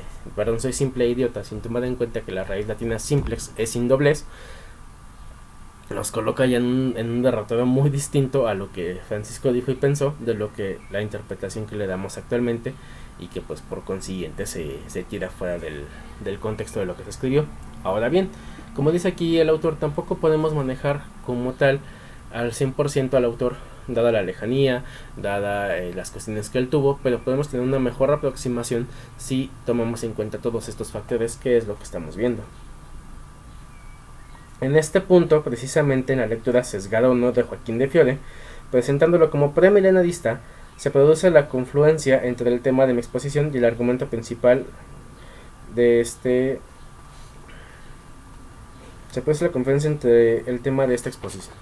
[SPEAKER 1] soy simple e idiota, sin tomar en cuenta que la raíz latina simplex es sin doblez, los coloca ya en un derrotero muy distinto a lo que Francisco dijo y pensó, de lo que la interpretación que le damos actualmente, y que pues por consiguiente se tira fuera del contexto de lo que se escribió. Ahora bien, como dice aquí el autor, tampoco podemos manejar como tal al 100% al autor, dada la lejanía, dada las cuestiones que él tuvo, pero podemos tener una mejor aproximación si tomamos en cuenta todos estos factores, que es lo que estamos viendo. En este punto, precisamente en la lectura sesgada o no de Joaquín de Fiore, presentándolo como premilenarista, se produce la confluencia entre el tema de mi exposición y el argumento principal de este. Se produce la confluencia entre el tema de esta exposición.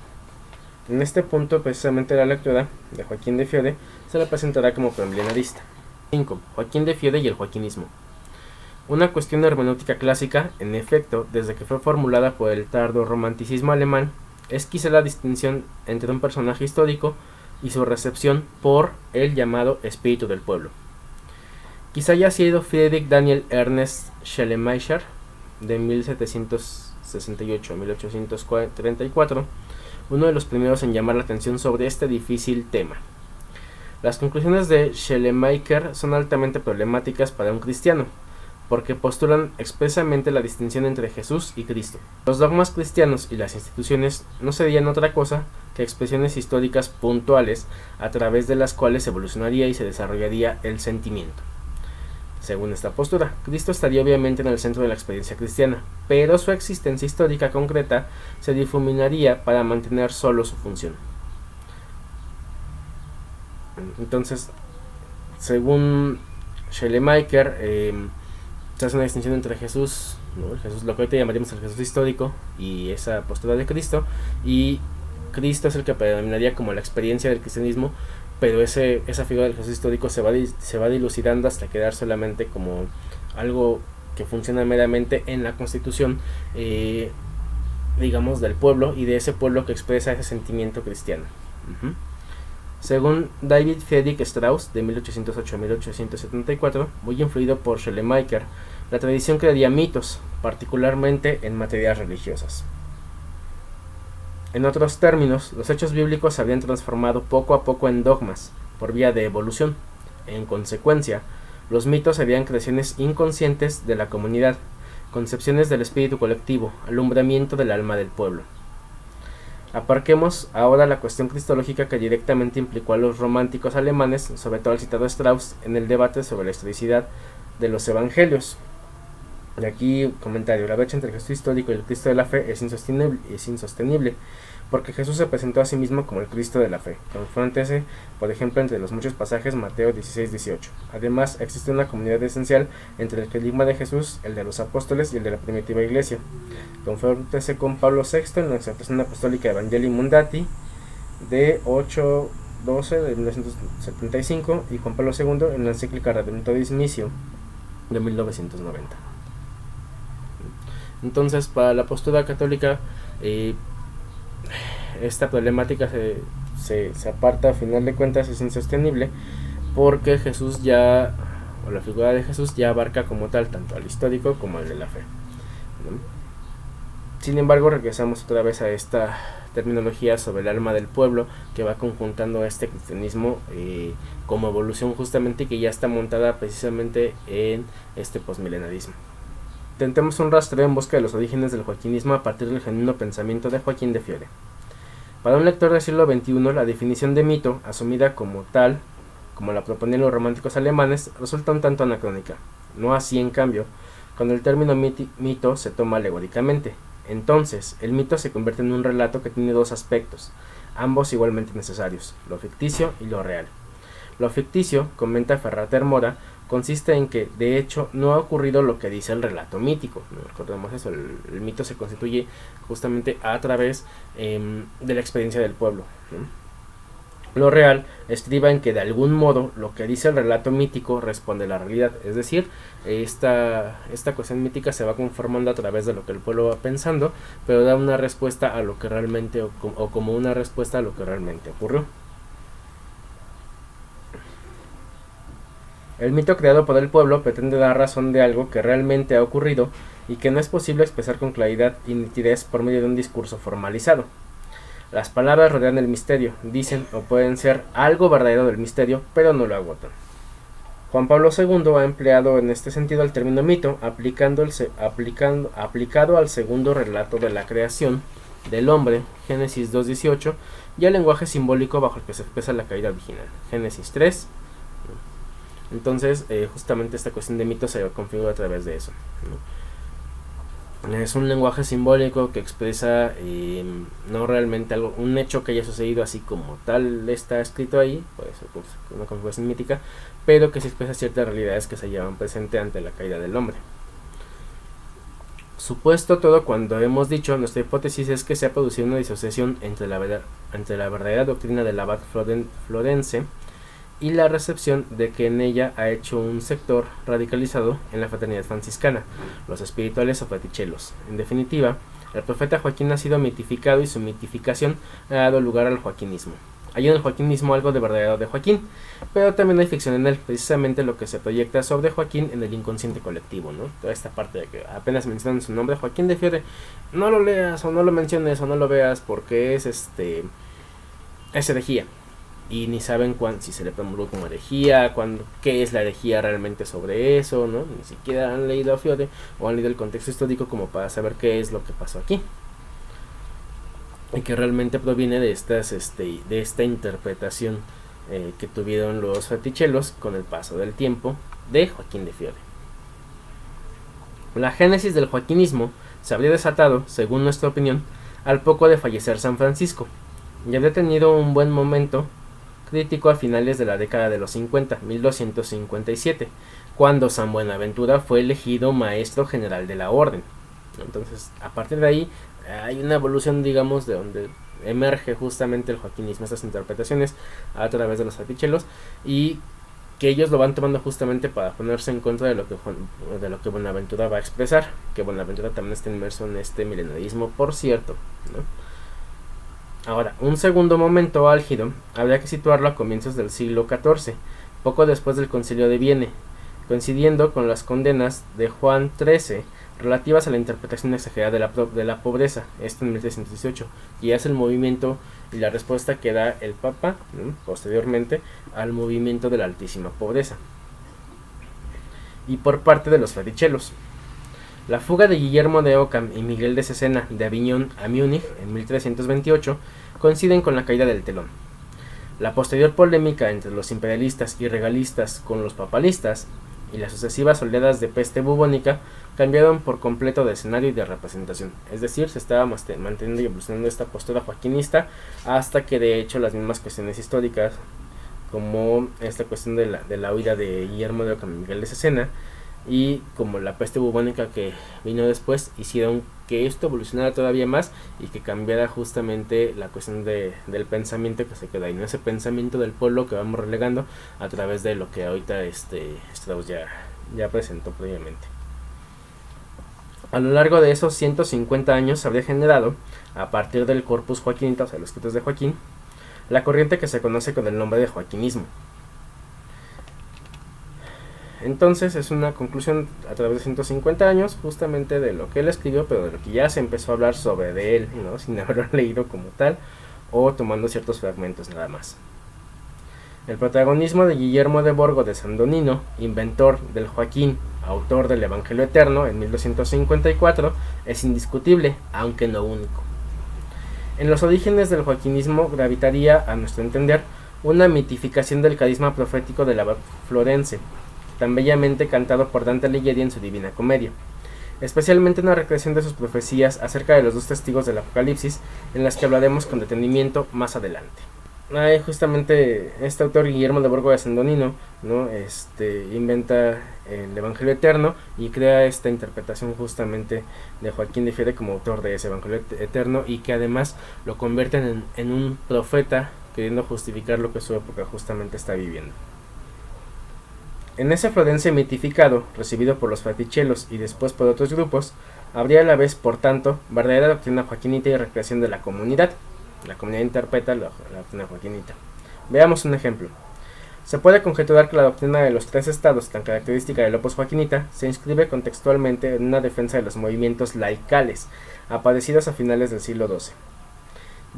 [SPEAKER 1] En este punto, precisamente la lectura de Joaquín de Fiore se la presentará como premilenarista. 5. Joaquín de Fiore y el joaquinismo. Una cuestión hermenéutica clásica, en efecto, desde que fue formulada por el tardo romanticismo alemán, es quizá la distinción entre un personaje histórico y su recepción por el llamado espíritu del pueblo. Quizá haya sido Friedrich Daniel Ernst Schleiermacher, de 1768 a 1834, uno de los primeros en llamar la atención sobre este difícil tema. Las conclusiones de Schleiermacher son altamente problemáticas para un cristiano, porque postulan expresamente la distinción entre Jesús y Cristo. Los dogmas cristianos y las instituciones no serían otra cosa que expresiones históricas puntuales a través de las cuales evolucionaría y se desarrollaría el sentimiento. Según esta postura, Cristo estaría obviamente en el centro de la experiencia cristiana, pero su existencia histórica concreta se difuminaría para mantener solo su función. Entonces, según Schleiermacher, se hace una distinción entre Jesús, ¿no? Jesús, lo que ahorita llamaríamos el Jesús histórico, y esa postura de Cristo, y Cristo es el que predominaría como la experiencia del cristianismo, pero esa figura del Jesús histórico se va dilucidando hasta quedar solamente como algo que funciona meramente en la constitución, digamos, del pueblo, y de ese pueblo que expresa ese sentimiento cristiano. Según David Friedrich Strauss, de 1808 a 1874, muy influido por Schleiermacher, la tradición crearía mitos, particularmente en materias religiosas. En otros términos, los hechos bíblicos se habrían transformado poco a poco en dogmas, por vía de evolución. En consecuencia, los mitos serían creaciones inconscientes de la comunidad, concepciones del espíritu colectivo, alumbramiento del alma del pueblo. Aparquemos ahora la cuestión cristológica que directamente implicó a los románticos alemanes, sobre todo al citado Strauss, en el debate sobre la historicidad de los evangelios. Y aquí comentario: la brecha entre el Cristo histórico y el Cristo de la fe es insostenible, porque Jesús se presentó a sí mismo como el Cristo de la fe. Confróntese, por ejemplo, entre los muchos pasajes Mateo 16-18. Además, existe una comunidad esencial entre el carisma de Jesús, el de los apóstoles y el de la primitiva iglesia. Confróntese con Pablo VI en la exhortación apostólica Evangelii Mundati de 8-12 de 1975 y Juan Pablo II en la encíclica Redemptoris Missio de 1990. Entonces, para la postura católica, esta problemática se aparta, a final de cuentas es insostenible, porque Jesús ya, o la figura de Jesús ya abarca como tal tanto al histórico como al de la fe, ¿no? Sin embargo, regresamos otra vez a esta terminología sobre el alma del pueblo, que va conjuntando este cristianismo como evolución justamente, que ya está montada precisamente en este posmilenarismo. Intentemos un rastreo en busca de los orígenes del joaquinismo a partir del genuino pensamiento de Joaquín de Fiore. Para un lector del siglo XXI, la definición de mito, asumida como tal, como la proponían los románticos alemanes, resulta un tanto anacrónica. No así, en cambio, cuando el término mito se toma alegóricamente. Entonces, el mito se convierte en un relato que tiene dos aspectos, ambos igualmente necesarios: lo ficticio y lo real. Lo ficticio, comenta Ferrater Mora, consiste en que, de hecho, no ha ocurrido lo que dice el relato mítico. ¿No? Recordemos eso, el mito se constituye justamente a través de la experiencia del pueblo, ¿no? Lo real estriba en que, de algún modo, lo que dice el relato mítico responde a la realidad. Es decir, esta cuestión mítica se va conformando a través de lo que el pueblo va pensando, pero da una respuesta a lo que realmente, o como una respuesta a lo que realmente ocurrió. El mito creado por el pueblo pretende dar razón de algo que realmente ha ocurrido y que no es posible expresar con claridad y nitidez por medio de un discurso formalizado. Las palabras rodean el misterio, dicen o pueden ser algo verdadero del misterio, pero no lo agotan. Juan Pablo II ha empleado en este sentido el término mito, aplicado al segundo relato de la creación del hombre, Génesis 2:18, y al lenguaje simbólico bajo el que se expresa la caída original, Génesis 3. Entonces, justamente esta cuestión de mito se configura a través de eso, ¿no? Es un lenguaje simbólico que expresa no realmente algo, un hecho que haya sucedido así como tal está escrito ahí, puede ser una configuración mítica, pero que se expresa ciertas realidades que se llevan presente ante la caída del hombre. Supuesto todo cuando hemos dicho, nuestra hipótesis es que se ha producido una disociación entre la verdadera doctrina del abad florense y la recepción de que en ella ha hecho un sector radicalizado en la fraternidad franciscana, los espirituales o fatichelos. En definitiva, el profeta Joaquín ha sido mitificado y su mitificación ha dado lugar al joaquinismo. Hay en el joaquinismo algo de verdadero de Joaquín, pero también hay ficción en él, precisamente lo que se proyecta sobre Joaquín en el inconsciente colectivo, ¿no? Toda esta parte de que apenas mencionan su nombre, Joaquín de Fiore, no lo leas o no lo menciones o no lo veas porque es herejía. Y ni saben si se le promulgó como herejía, qué es la herejía realmente sobre eso, ¿no? Ni siquiera han leído a Fiore o han leído el contexto histórico como para saber qué es lo que pasó aquí. Y que realmente proviene de esta interpretación que tuvieron los fatichelos con el paso del tiempo de Joaquín de Fiore. La génesis del joaquinismo se habría desatado, según nuestra opinión, al poco de fallecer San Francisco, y habría tenido un buen momento crítico a finales de la década de los 50, 1257, cuando San Buenaventura fue elegido maestro general de la orden. Entonces, a partir de ahí, hay una evolución, digamos, de donde emerge justamente el joaquinismo, estas interpretaciones a través de los fatichelos, y que ellos lo van tomando justamente para ponerse en contra de lo que Buenaventura va a expresar, que Buenaventura también está inmerso en este milenarismo, por cierto, ¿no? Ahora, un segundo momento álgido habría que situarlo a comienzos del siglo XIV, poco después del Concilio de Viena, coincidiendo con las condenas de Juan XIII relativas a la interpretación exagerada de la pobreza, esto en 1318, y es el movimiento y la respuesta que da el Papa, ¿no?, posteriormente al movimiento de la altísima pobreza, y por parte de los fatichelos. La fuga de Guillermo de Ockham y Miguel de Cesena de Aviñón a Múnich en 1328 coinciden con la caída del telón. La posterior polémica entre los imperialistas y regalistas con los papalistas y las sucesivas oleadas de peste bubónica cambiaron por completo de escenario y de representación. Es decir, se estaba manteniendo y evolucionando esta postura joaquinista hasta que de hecho las mismas cuestiones históricas, como esta cuestión de la huida de Guillermo de Ockham y Miguel de Cesena, y como la peste bubónica que vino después, hicieron que esto evolucionara todavía más y que cambiara justamente la cuestión del pensamiento que se queda ahí, ¿no? Ese pensamiento del pueblo que vamos relegando a través de lo que ahorita Strauss ya presentó previamente. A lo largo de esos 150 años se habría generado, a partir del corpus joaquinita, o sea, los escritos de Joaquín, la corriente que se conoce con el nombre de joaquinismo. Entonces es una conclusión a través de 150 años justamente de lo que él escribió, pero de lo que ya se empezó a hablar sobre de él, ¿no?, sin haberlo leído como tal o tomando ciertos fragmentos nada más. El protagonismo de Guillermo de Borgo de Sandonino, inventor del Joaquín, autor del Evangelio Eterno en 1254, es indiscutible, aunque no único. En los orígenes del joaquinismo gravitaría, a nuestro entender, una mitificación del carisma profético del abad florense, tan bellamente cantado por Dante Alighieri en su Divina Comedia, especialmente una recreación de sus profecías acerca de los dos testigos del Apocalipsis, en las que hablaremos con detenimiento más adelante. Justamente este autor, Guillermo de Borgo de Sandonino, ¿no?, inventa el Evangelio Eterno y crea esta interpretación justamente de Joaquín de Fiore como autor de ese Evangelio Eterno, y que además lo convierten en un profeta queriendo justificar lo que su época justamente está viviendo. En ese Florense mitificado, recibido por los fatichelos y después por otros grupos, habría a la vez, por tanto, verdadera doctrina joaquinita y recreación de la comunidad. La comunidad interpreta la doctrina joaquinita. Veamos un ejemplo. Se puede conjeturar que la doctrina de los tres estados, tan característica del Opus Joaquinita, se inscribe contextualmente en una defensa de los movimientos laicales, aparecidos a finales del siglo XII.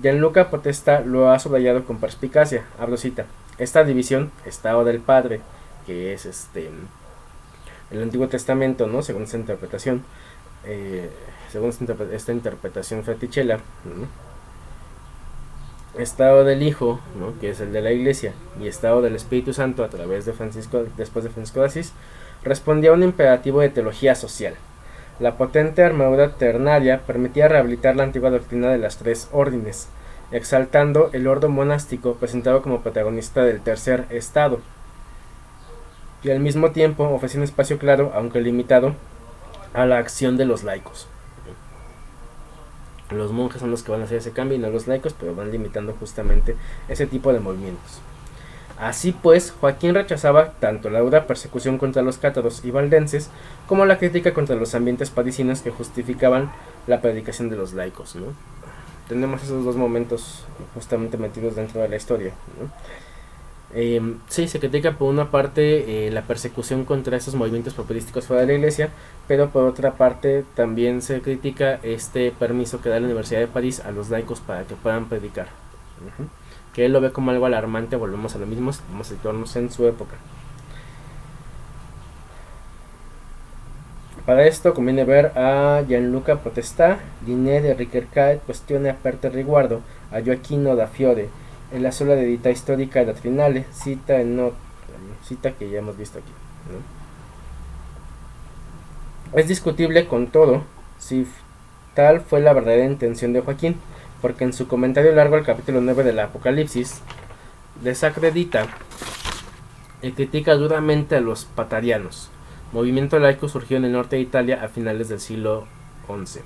[SPEAKER 1] Gianluca Potestà lo ha subrayado con perspicacia, abro cita: esta división, estado del Padre, que es el Antiguo Testamento, ¿no? Según esta interpretación, esta interpretación fratichela, ¿no? Estado del Hijo, ¿no? Que es el de la Iglesia, y estado del Espíritu Santo a través de después de Francisco de Asís, respondía a un imperativo de teología social. La potente armadura ternaria permitía rehabilitar la antigua doctrina de las tres órdenes, exaltando el orden monástico presentado como protagonista del tercer estado, y al mismo tiempo ofrecía un espacio claro, aunque limitado, a la acción de los laicos. Los monjes son los que van a hacer ese cambio y no los laicos, pero van limitando justamente ese tipo de movimientos. Así pues, Joaquín rechazaba tanto la aguda persecución contra los cátaros y valdenses como la crítica contra los ambientes parisinos que justificaban la predicación de los laicos, ¿no? Tenemos esos dos momentos justamente metidos dentro de la historia, ¿no? Sí, se critica por una parte la persecución contra esos movimientos propedísticos fuera de la iglesia, pero por otra parte también se critica este permiso que da la Universidad de París a los laicos para que puedan predicar. Que él lo ve como algo alarmante. Volvemos a lo mismo, vamos a situarnos en su época. Para esto conviene ver a Gianluca Potestà, Diné de Ricercae, Questione aperte riguardo a Gioacchino da Fiore, en la sola dedita histórica doctrinale, cita que ya hemos visto aquí, ¿no? Es discutible con todo si tal fue la verdadera intención de Joaquín, porque en su comentario largo al capítulo 9 del Apocalipsis desacredita y critica duramente a los patarianos, movimiento laico surgió en el norte de Italia a finales del siglo XI,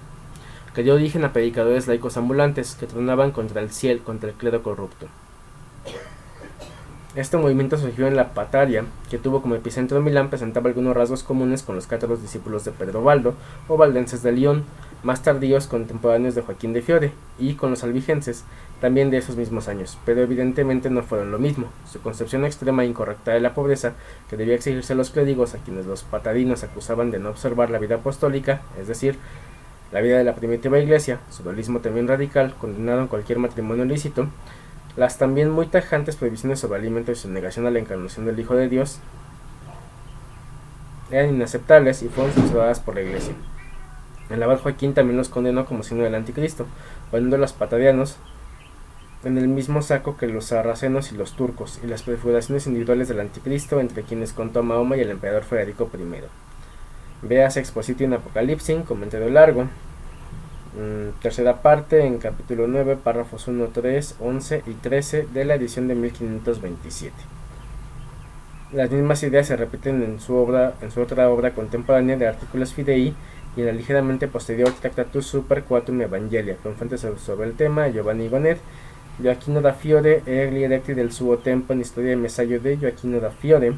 [SPEAKER 1] que dio origen a predicadores laicos ambulantes que tronaban contra el cielo, contra el clero corrupto. Este movimiento surgió en la Pataria, que tuvo como epicentro Milán, presentaba algunos rasgos comunes con los cátaros discípulos de Pedro Baldo o valdenses de León, más tardíos contemporáneos de Joaquín de Fiore, y con los albigenses, también de esos mismos años, pero evidentemente no fueron lo mismo. Su concepción extrema e incorrecta de la pobreza, que debía exigirse a los clérigos, a quienes los patarinos acusaban de no observar la vida apostólica, es decir, la vida de la primitiva iglesia, su dualismo también radical, condenaron cualquier matrimonio ilícito, las también muy tajantes prohibiciones sobre alimentos y su negación a la encarnación del Hijo de Dios eran inaceptables y fueron censuradas por la iglesia. El abad Joaquín también los condenó como signo del anticristo, poniendo a los patarianos en el mismo saco que los sarracenos y los turcos, y las prefiguraciones individuales del anticristo, entre quienes contó Mahoma y el emperador Federico I. Veas Expositio in Apocalipsis, comentario largo. Tercera parte, en capítulo 9, párrafos 1, 3, 11 y 13 de la edición de 1527. Las mismas ideas se repiten en su otra obra contemporánea de Articulos Fidei y en la ligeramente posterior Tractatus Super Quatum Evangelia, con fuentes sobre el tema Giovanni Gonet, Gioacchino da Fiore e gli eretti del suo tempo in Historia e Messaggio de Gioacchino da Fiore,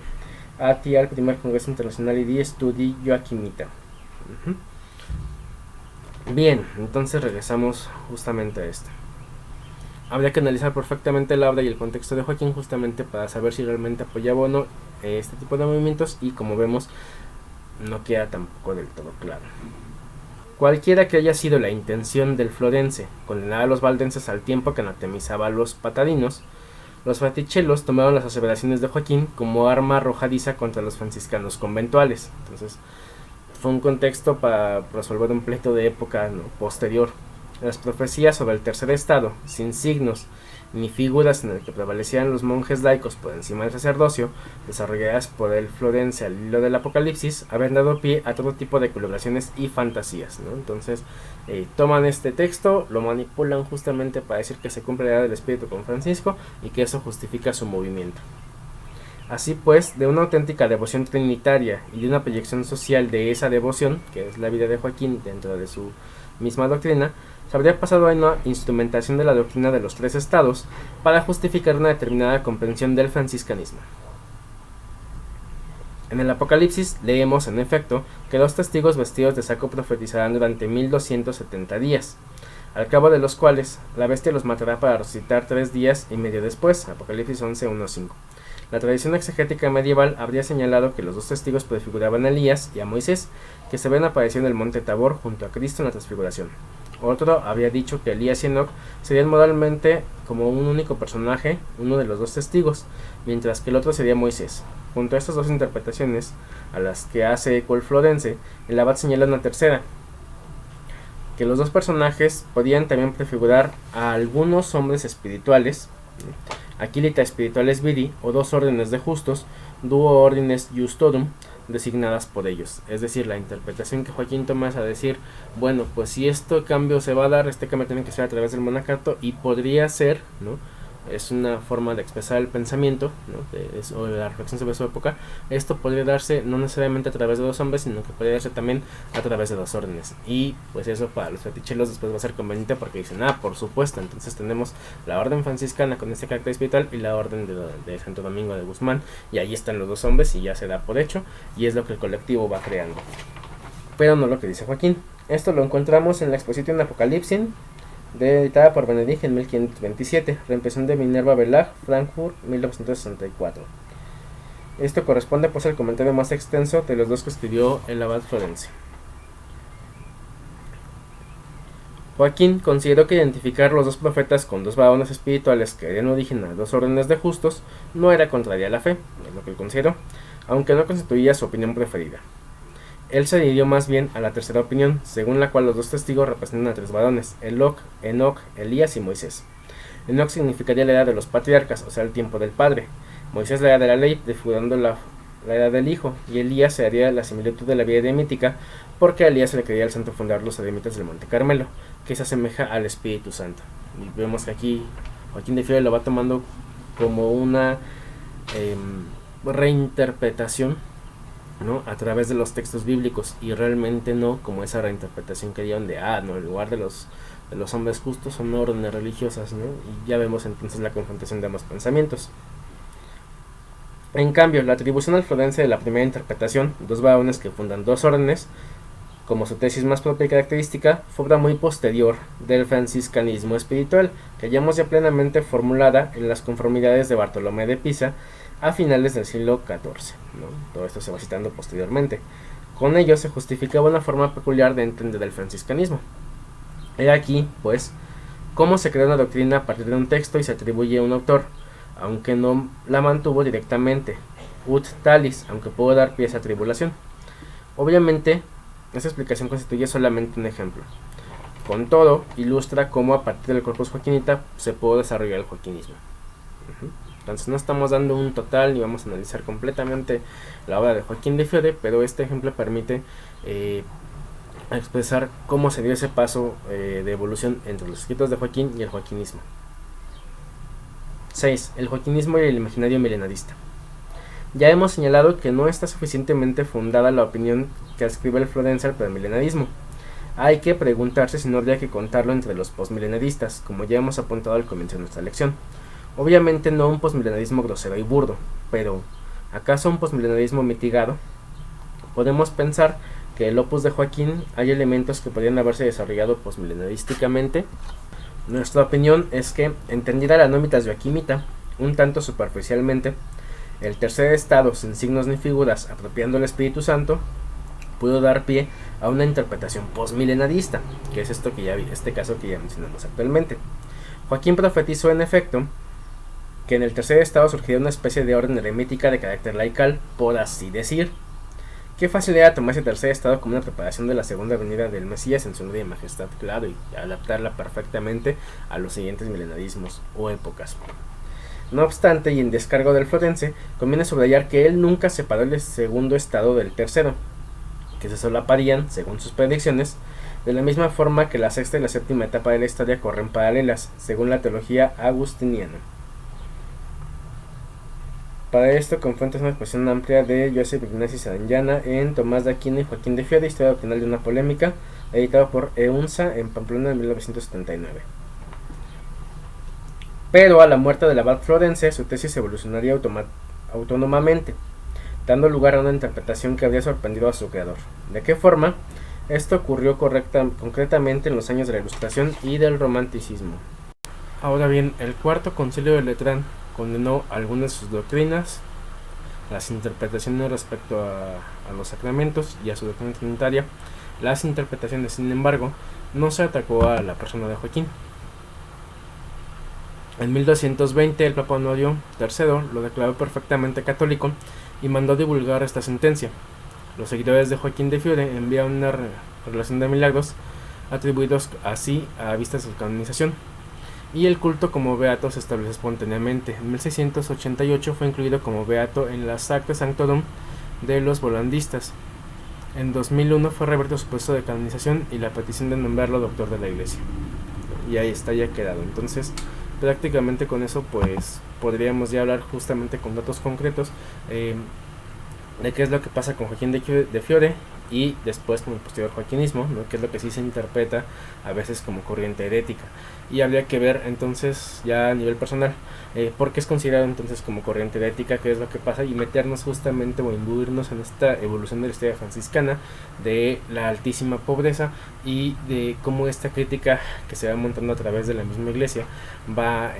[SPEAKER 1] atti al primer Congreso Internacional di Studi Joachimita. Bien, entonces regresamos justamente a esto. Habría que analizar perfectamente la obra y el contexto de Joaquín justamente para saber si realmente apoyaba o no este tipo de movimientos, y como vemos no queda tampoco del todo claro. Cualquiera que haya sido la intención del florense condenar a los valdenses al tiempo que anatemizaba a los patarinos, los fratichelos tomaron las aseveraciones de Joaquín como arma arrojadiza contra los franciscanos conventuales. Entonces fue un contexto para resolver un pleito de época, ¿no?, posterior. Las profecías sobre el tercer estado, sin signos ni figuras en el que prevalecieran los monjes laicos por encima del sacerdocio, desarrolladas por el florense al hilo del Apocalipsis, habían dado pie a todo tipo de celebraciones y fantasías, ¿no? Entonces toman este texto, lo manipulan justamente para decir que se cumple la edad del Espíritu con Francisco y que eso justifica su movimiento. Así pues, de una auténtica devoción trinitaria y de una proyección social de esa devoción, que es la vida de Joaquín dentro de su misma doctrina, se habría pasado a una instrumentación de la doctrina de los tres estados para justificar una determinada comprensión del franciscanismo. En el Apocalipsis leemos, en efecto, que dos testigos vestidos de saco profetizarán durante 1270 días, al cabo de los cuales la bestia los matará para resucitar 3 días y medio después. Apocalipsis 11:1-5. La tradición exegética medieval habría señalado que los dos testigos prefiguraban a Elías y a Moisés, que se ven apareciendo en el monte Tabor junto a Cristo en la transfiguración. Otro había dicho que Elías y Enoc serían modalmente como un único personaje, uno de los dos testigos, mientras que el otro sería Moisés. Junto a estas dos interpretaciones, a las que hace eco el Florense, el abad señala una tercera, que los dos personajes podían también prefigurar a algunos hombres espirituales, aquilita espirituales viri, o dos órdenes de justos, duo ordines justorum, designadas por ellos. Es decir, la interpretación que Joaquín toma es a decir, bueno, pues si este cambio se va a dar, este cambio tiene que ser a través del monacato, y podría ser, ¿no? Es una forma de expresar el pensamiento, ¿no? O la reflexión sobre su época. Esto podría darse no necesariamente a través de dos hombres, sino que podría darse también a través de dos órdenes. Y pues eso para los fetichelos después va a ser conveniente, porque dicen, por supuesto, entonces tenemos la orden franciscana con este carácter espiritual y la orden de Santo Domingo de Guzmán, y ahí están los dos hombres y ya se da por hecho, y es lo que el colectivo va creando. Pero no lo que dice Joaquín. Esto lo encontramos en la exposición Apocalipsis, editada por Benedict en 1527, reimpresión de Minerva Verlag, Frankfurt, 1964. Esto corresponde pues al comentario más extenso de los dos que escribió el abad Florense. Joaquín consideró que identificar los dos profetas con dos varones espirituales que darían origen a dos órdenes de justos no era contraria a la fe, es lo que él consideró, aunque no constituía su opinión preferida. Él se dirigió más bien a la tercera opinión, según la cual los dos testigos representan a tres varones, Enoc, Elías y Moisés. Enoc significaría la edad de los patriarcas, o sea, el tiempo del padre. Moisés la edad de la ley, prefigurando la edad del hijo, y Elías se haría la similitud de la vida eremítica, porque a Elías se le creía el santo fundador los eremitas del Monte Carmelo, que se asemeja al Espíritu Santo. Y vemos que aquí Joaquín de Fiore lo va tomando como una reinterpretación, ¿no? A través de los textos bíblicos, y realmente no como esa reinterpretación que dieron de no, en lugar de los hombres justos son órdenes religiosas, ¿no? Y ya vemos entonces la confrontación de ambos pensamientos. En cambio, la atribución al Florense de la primera interpretación, dos varones que fundan dos órdenes, como su tesis más propia y característica, fue obra muy posterior del franciscanismo espiritual, que hallamos ya plenamente formulada en las conformidades de Bartolomé de Pisa a finales del siglo XIV, ¿no? Todo esto se va citando posteriormente. Con ello se justificaba una forma peculiar de entender el franciscanismo. He aquí, pues, cómo se crea una doctrina a partir de un texto y se atribuye a un autor, aunque no la mantuvo directamente, ut talis, aunque pudo dar pie a esa atribulación. Obviamente, esta explicación constituye solamente un ejemplo. Con todo, ilustra cómo a partir del corpus joaquinita se pudo desarrollar el joaquinismo. Entonces no estamos dando un total ni vamos a analizar completamente la obra de Joaquín de Fiore, pero este ejemplo permite expresar cómo se dio ese paso de evolución entre los escritos de Joaquín y el joaquinismo. 6. El joaquinismo y el imaginario milenarista. Ya hemos señalado que no está suficientemente fundada la opinión que ascribe el Florense al premilenarismo. Hay que preguntarse si no habría que contarlo entre los postmilenaristas, como ya hemos apuntado al comienzo de nuestra lección. Obviamente no un postmilenarismo grosero y burdo, pero ¿acaso un postmilenarismo mitigado? Podemos pensar que el opus de Joaquín hay elementos que podrían haberse desarrollado postmilenarísticamente. Nuestra opinión es que, entendida la nómitas joaquimita, un tanto superficialmente, el tercer estado sin signos ni figuras apropiando el Espíritu Santo pudo dar pie a una interpretación postmilenarista, que es este caso que ya mencionamos actualmente. Joaquín profetizó en efecto que en el tercer estado surgiría una especie de orden eremítica de carácter laical, por así decir. Qué fácil era tomar ese tercer estado como una preparación de la segunda venida del Mesías en su gloria y majestad, claro, y adaptarla perfectamente a los siguientes milenarismos o épocas. No obstante, y en descargo del Florense, conviene subrayar que él nunca separó el segundo estado del tercero, que se solaparían, según sus predicciones, de la misma forma que la sexta y la séptima etapa de la historia corren paralelas, según la teología agustiniana. Para esto, con fuentes una exposición amplia de Joseph Ignacio Sariñana en Tomás de Aquino y Joaquín de Fiore, Historia Doctrinal de una Polémica, editado por EUNSA en Pamplona en 1979. Pero a la muerte del abad Florense, su tesis evolucionaría autónomamente, dando lugar a una interpretación que habría sorprendido a su creador. ¿De qué forma? Esto ocurrió concretamente en los años de la Ilustración y del Romanticismo. Ahora bien, el cuarto concilio de Letrán, condenó algunas de sus doctrinas, las interpretaciones respecto a los sacramentos y a su doctrina trinitaria. Las interpretaciones, sin embargo, no se atacó a la persona de Joaquín. En 1220 el Papa Honorio III lo declaró perfectamente católico y mandó divulgar esta sentencia. Los seguidores de Joaquín de Fiore enviaron una relación de milagros atribuidos así a vistas de su canonización, y el culto como beato se estableció espontáneamente. En 1688 fue incluido como beato en las Actas Sanctorum de los volandistas. En 2001 fue revertido su puesto de canonización y la petición de nombrarlo doctor de la Iglesia. Y ahí está, ya quedado. Entonces, prácticamente con eso pues podríamos ya hablar justamente con datos concretos de qué es lo que pasa con Joaquín de Fiore y después con el posterior joaquinismo, ¿no? Que es lo que sí se interpreta a veces como corriente herética, y habría que ver entonces ya a nivel personal por qué es considerado entonces como corriente herética, qué es lo que pasa, y meternos justamente o imbuirnos en esta evolución de la historia franciscana, de la altísima pobreza y de cómo esta crítica que se va montando a través de la misma iglesia va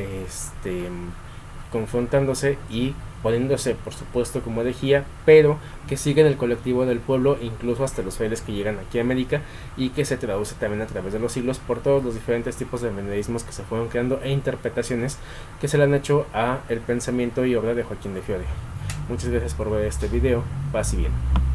[SPEAKER 1] confrontándose y poniéndose por supuesto como herejía, pero que sigue en el colectivo del pueblo, incluso hasta los fieles que llegan aquí a América, y que se traduce también a través de los siglos por todos los diferentes tipos de manierismos que se fueron creando e interpretaciones que se le han hecho a el pensamiento y obra de Joaquín de Fiore. Muchas gracias por ver este video, paz y bien.